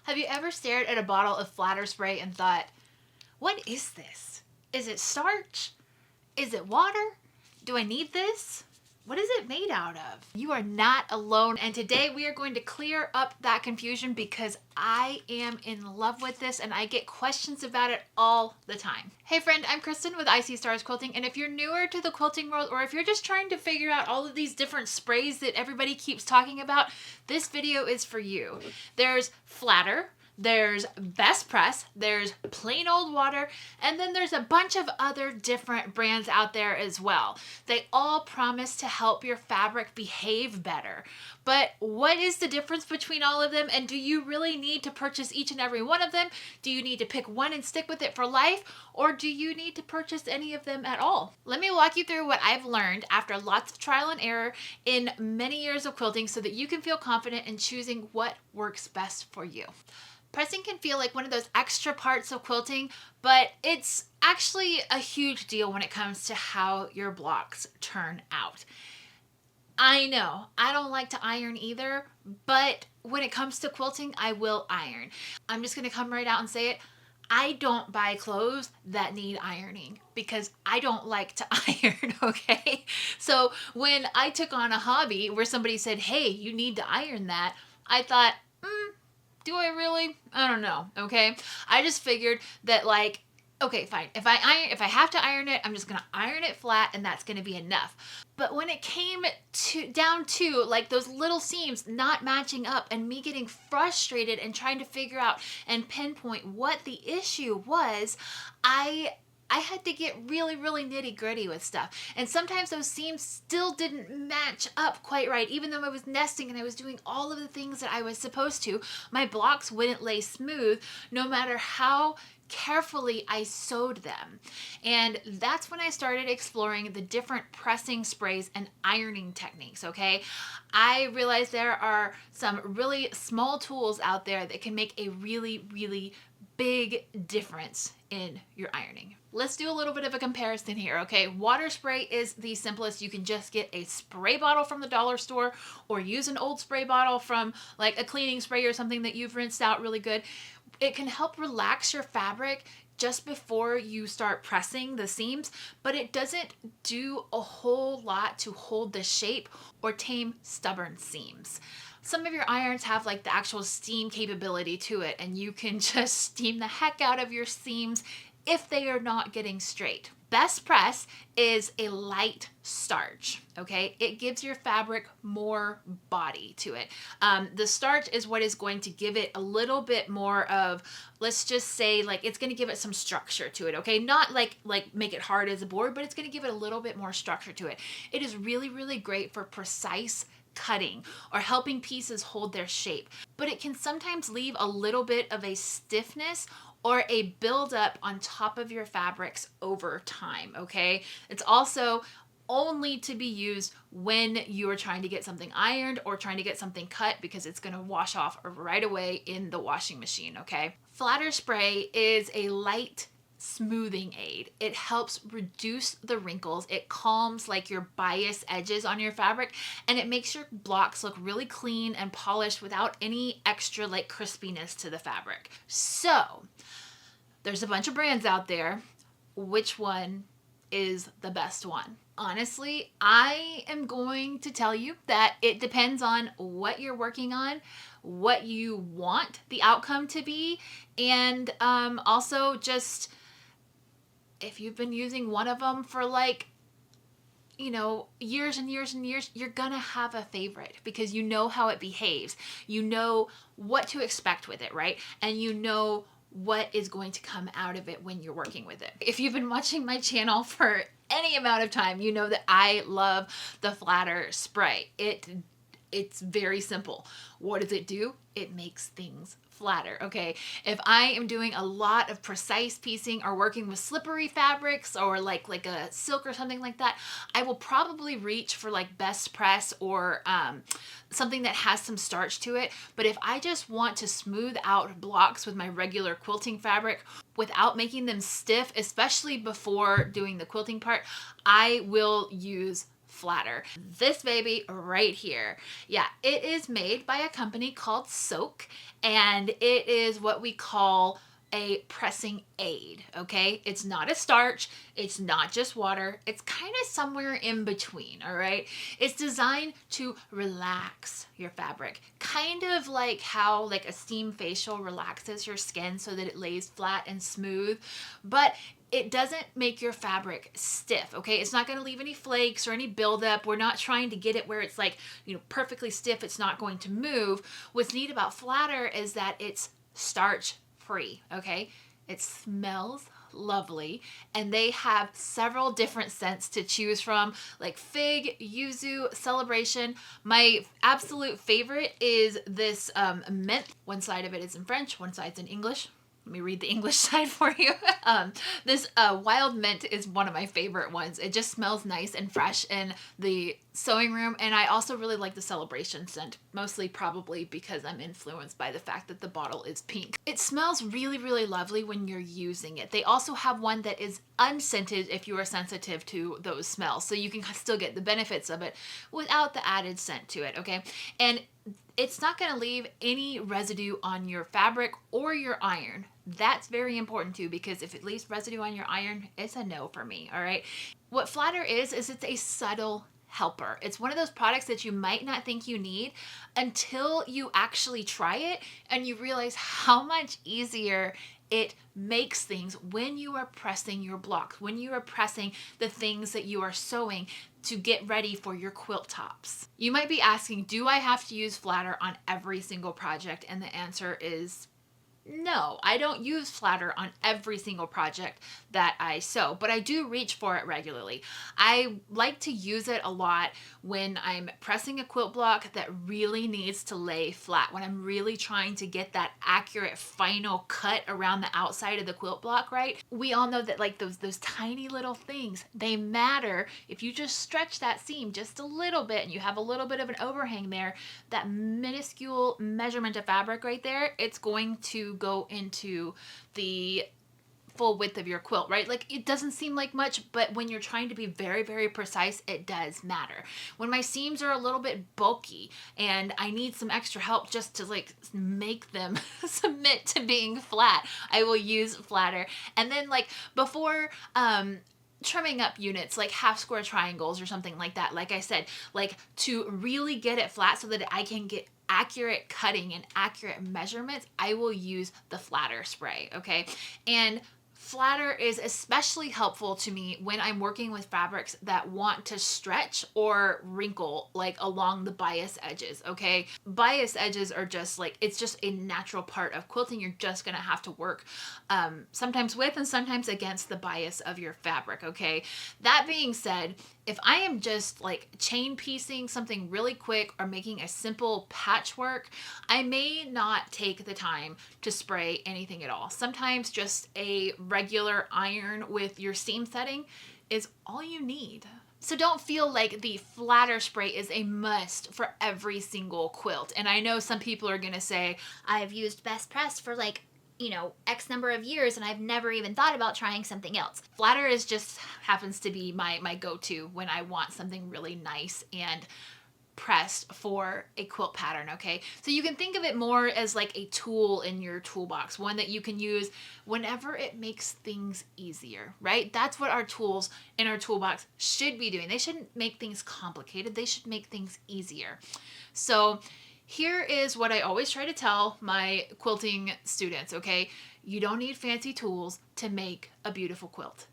Have you ever stared at a bottle of flatter spray and thought, what is this? Is it starch? Is it water? Do I need this? What is it made out of? You are not alone, and today we are going to clear up that confusion because I am in love with this and I get questions about it all the time. Hey friend, I'm Kristen with Icy Stars Quilting, and if you're newer to the quilting world or if you're just trying to figure out all of these different sprays that everybody keeps talking about, this video is for you. There's flatter, there's best press, there's plain old water, and then there's a bunch of other different brands out there as well. They all promise to help your fabric behave better. But what is the difference between all of them, and do you really need to purchase each and every one of them? Do you need to pick one and stick with it for life, or do you need to purchase any of them at all? Let me walk you through what I've learned after lots of trial and error in many years of quilting so that you can feel confident in choosing what works best for you. Pressing can feel like one of those extra parts of quilting, but it's actually a huge deal when it comes to how your blocks turn out. I know, I don't like to iron either, but when it comes to quilting, I will iron. I'm just gonna come right out and say it. I don't buy clothes that need ironing because I don't like to iron, okay? So when I took on a hobby where somebody said, hey, you need to iron that, I thought, do I really? I don't know, okay? I just figured that like, okay, fine. If I have to iron it, I'm just gonna iron it flat and that's gonna be enough. But when it came down to like those little seams not matching up and me getting frustrated and trying to figure out and pinpoint what the issue was, I had to get really, really nitty gritty with stuff. And sometimes those seams still didn't match up quite right. Even though I was nesting and I was doing all of the things that I was supposed to, my blocks wouldn't lay smooth no matter how carefully I sewed them. And that's when I started exploring the different pressing sprays and ironing techniques, okay? I realized there are some really small tools out there that can make a really, really big difference in your ironing. Let's do a little bit of a comparison here, okay? Water spray is the simplest. You can just get a spray bottle from the dollar store or use an old spray bottle from like a cleaning spray or something that you've rinsed out really good. It can help relax your fabric just before you start pressing the seams, but it doesn't do a whole lot to hold the shape or tame stubborn seams. Some of your irons have like the actual steam capability to it, and you can just steam the heck out of your seams if they are not getting straight. Best press is a light starch, okay? It gives your fabric more body to it. The starch is what is going to give it a little bit more of, let's just say like it's gonna give it some structure to it, okay? Not like make it hard as a board, but it's gonna give it a little bit more structure to it. It is really, really great for precise cutting or helping pieces hold their shape, but it can sometimes leave a little bit of a stiffness or a buildup on top of your fabrics over time, okay? It's also only to be used when you are trying to get something ironed or trying to get something cut because it's gonna wash off right away in the washing machine, okay? Flatter spray is a light smoothing aid. It helps reduce the wrinkles. It calms like your bias edges on your fabric, and it makes your blocks look really clean and polished without any extra like crispiness to the fabric. So there's a bunch of brands out there. Which one is the best one? Honestly, I am going to tell you that it depends on what you're working on, what you want the outcome to be, and also just if you've been using one of them for like, you know, years and years and years, you're gonna have a favorite because you know how it behaves. You know what to expect with it, right? And you know what is going to come out of it when you're working with it. If you've been watching my channel for any amount of time, you know that I love the flatter spray. It's very simple. What does it do? It makes things flatter, okay? If I am doing a lot of precise piecing or working with slippery fabrics or like a silk or something like that, I will probably reach for like best press or something that has some starch to it. But if I just want to smooth out blocks with my regular quilting fabric without making them stiff, especially before doing the quilting part, I will use flatter. This baby right here. Yeah, it is made by a company called Soak, and it is what we call a pressing aid, okay? It's not a starch, it's not just water, it's kind of somewhere in between, all right? It's designed to relax your fabric, kind of like how like a steam facial relaxes your skin so that it lays flat and smooth, but it doesn't make your fabric stiff, okay? It's not gonna leave any flakes or any buildup. We're not trying to get it where it's like, you know, perfectly stiff, it's not going to move. What's neat about Flatter is that it's starch free, okay? It smells lovely, and they have several different scents to choose from, like fig, yuzu, celebration. My absolute favorite is this mint. One side of it is in French, one side's in English. Let me read the English side for you. This wild mint is one of my favorite ones. It just smells nice and fresh in the sewing room, and I also really like the celebration scent, mostly probably because I'm influenced by the fact that the bottle is pink. It smells really, really lovely when you're using it. They also have one that is unscented if you are sensitive to those smells, so you can still get the benefits of it without the added scent to it, okay? And it's not going to leave any residue on your fabric or your iron. That's very important too, because if it leaves residue on your iron, it's a no for me, all right? What Flatter is it's a subtle helper. It's one of those products that you might not think you need until you actually try it and you realize how much easier it makes things when you are pressing your blocks, when you are pressing the things that you are sewing to get ready for your quilt tops. You might be asking, do I have to use Flatter on every single project? And the answer is no, I don't use Flatter on every single project that I sew, but I do reach for it regularly. I like to use it a lot when I'm pressing a quilt block that really needs to lay flat, when I'm really trying to get that accurate final cut around the outside of the quilt block, right? We all know that like those tiny little things, they matter. If you just stretch that seam just a little bit and you have a little bit of an overhang there, that minuscule measurement of fabric right there, it's going to go into the full width of your quilt, right? Like it doesn't seem like much, but when you're trying to be very, very precise, it does matter. When my seams are a little bit bulky and I need some extra help just to like make them submit to being flat, I will use Flatter. And then like before, trimming up units like half square triangles or something like that, like I said, like to really get it flat so that I can get accurate cutting and accurate measurements, I will use the Flatter spray, okay? And Flatter is especially helpful to me when I'm working with fabrics that want to stretch or wrinkle like along the bias edges, okay? Bias edges are just like, it's just a natural part of quilting. You're just gonna have to work sometimes with and sometimes against the bias of your fabric, okay? That being said, if I am just like chain piecing something really quick or making a simple patchwork, I may not take the time to spray anything at all. Sometimes just a regular iron with your seam setting is all you need. So don't feel like the Flatter spray is a must for every single quilt. And I know some people are gonna say, I've used Best Press for like, you know, X number of years and I've never even thought about trying something else. Flatter is just happens to be my go-to when I want something really nice and pressed for a quilt pattern, okay? So you can think of it more as like a tool in your toolbox, one that you can use whenever it makes things easier, right? That's what our tools in our toolbox should be doing. They shouldn't make things complicated. They should make things easier. So here is what I always try to tell my quilting students, okay? You don't need fancy tools to make a beautiful quilt,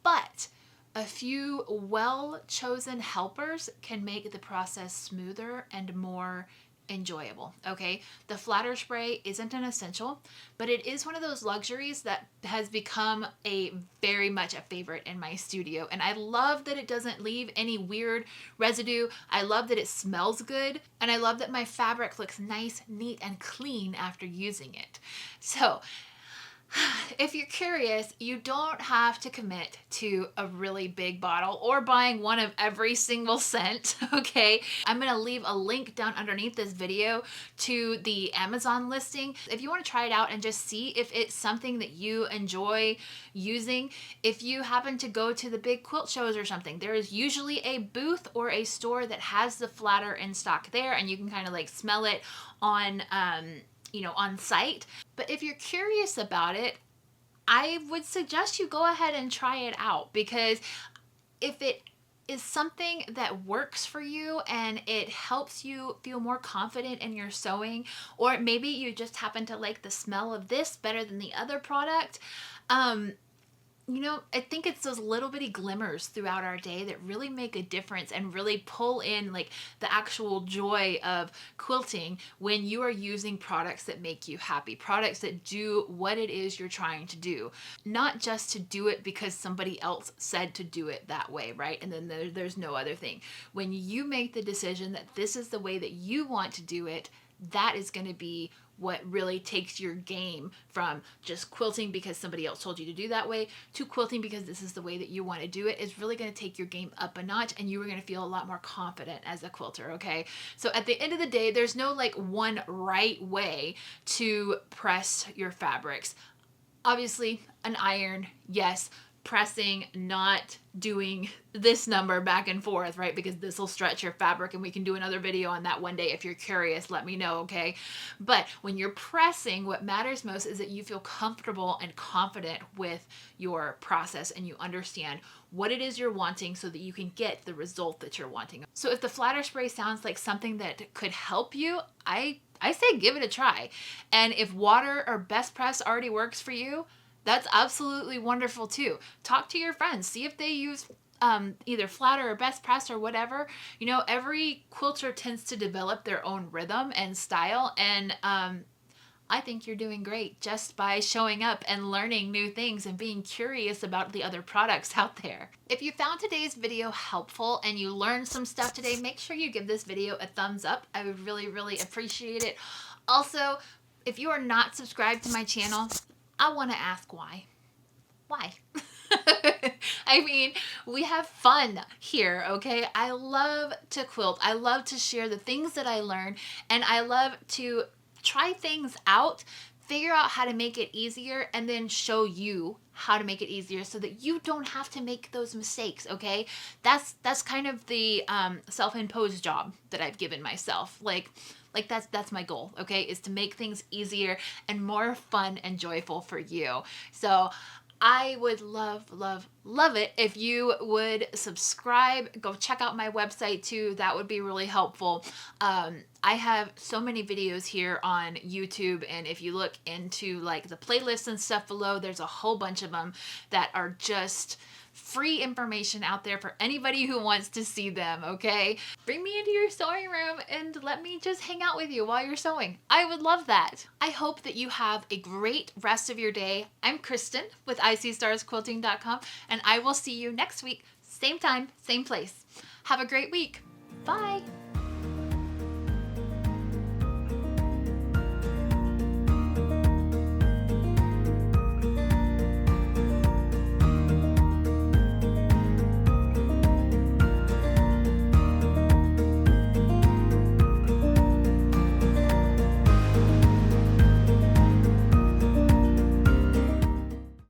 but a few well-chosen helpers can make the process smoother and more enjoyable, okay? The Flatter spray isn't an essential, but it is one of those luxuries that has become a very much a favorite in my studio. And I love that it doesn't leave any weird residue. I love that it smells good. And I love that my fabric looks nice, neat, and clean after using it. So If you're curious, you don't have to commit to a really big bottle or buying one of every single scent, okay? I'm gonna leave a link down underneath this video to the Amazon listing. If you wanna try it out and just see if it's something that you enjoy using, if you happen to go to the big quilt shows or something, there is usually a booth or a store that has the flatter in stock there, and you can kind of like smell it on on site. But if you're curious about it, I would suggest you go ahead and try it out, because if it is something that works for you and it helps you feel more confident in your sewing, or maybe you just happen to like the smell of this better than the other product, I think it's those little bitty glimmers throughout our day that really make a difference and really pull in like the actual joy of quilting when you are using products that make you happy, products that do what it is you're trying to do, not just to do it because somebody else said to do it that way, right? And then there's no other thing. When you make the decision that this is the way that you want to do it, that is going to be what really takes your game from just quilting because somebody else told you to do that way to quilting because this is the way that you want to do it. Is really going to take your game up a notch, and you are going to feel a lot more confident as a quilter, okay? So at the end of the day, there's no like one right way to press your fabrics. Obviously, an iron, yes. Pressing, not doing this number back and forth, right? Because this will stretch your fabric, and we can do another video on that one day. If you're curious, let me know, okay? But when you're pressing, what matters most is that you feel comfortable and confident with your process and you understand what it is you're wanting so that you can get the result that you're wanting. So if the flatter spray sounds like something that could help you, I say give it a try. And if water or best press already works for you, that's absolutely wonderful too. Talk to your friends. See if they use either flatter or best press or whatever. Every quilter tends to develop their own rhythm and style, and I think you're doing great just by showing up and learning new things and being curious about the other products out there. If you found today's video helpful and you learned some stuff today, make sure you give this video a thumbs up. I would really, really appreciate it. Also, if you are not subscribed to my channel, I want to ask why. Why? I mean, we have fun here, okay? I love to quilt. I love to share the things that I learn, and I love to try things out, figure out how to make it easier, and then show you how to make it easier so that you don't have to make those mistakes, okay? That's kind of the self-imposed job that I've given myself. Like that's my goal, okay, is to make things easier and more fun and joyful for you. So I would love, love, love it if you would subscribe. Go check out my website too. That would be really helpful. I have so many videos here on YouTube, and if you look into like the playlists and stuff below, there's a whole bunch of them that are just free information out there for anybody who wants to see them, okay? Bring me into your sewing room and let me just hang out with you while you're sewing. I would love that. I hope that you have a great rest of your day. I'm Kristen with ICStarsQuilting.com, and I will see you next week, same time, same place. Have a great week. Bye.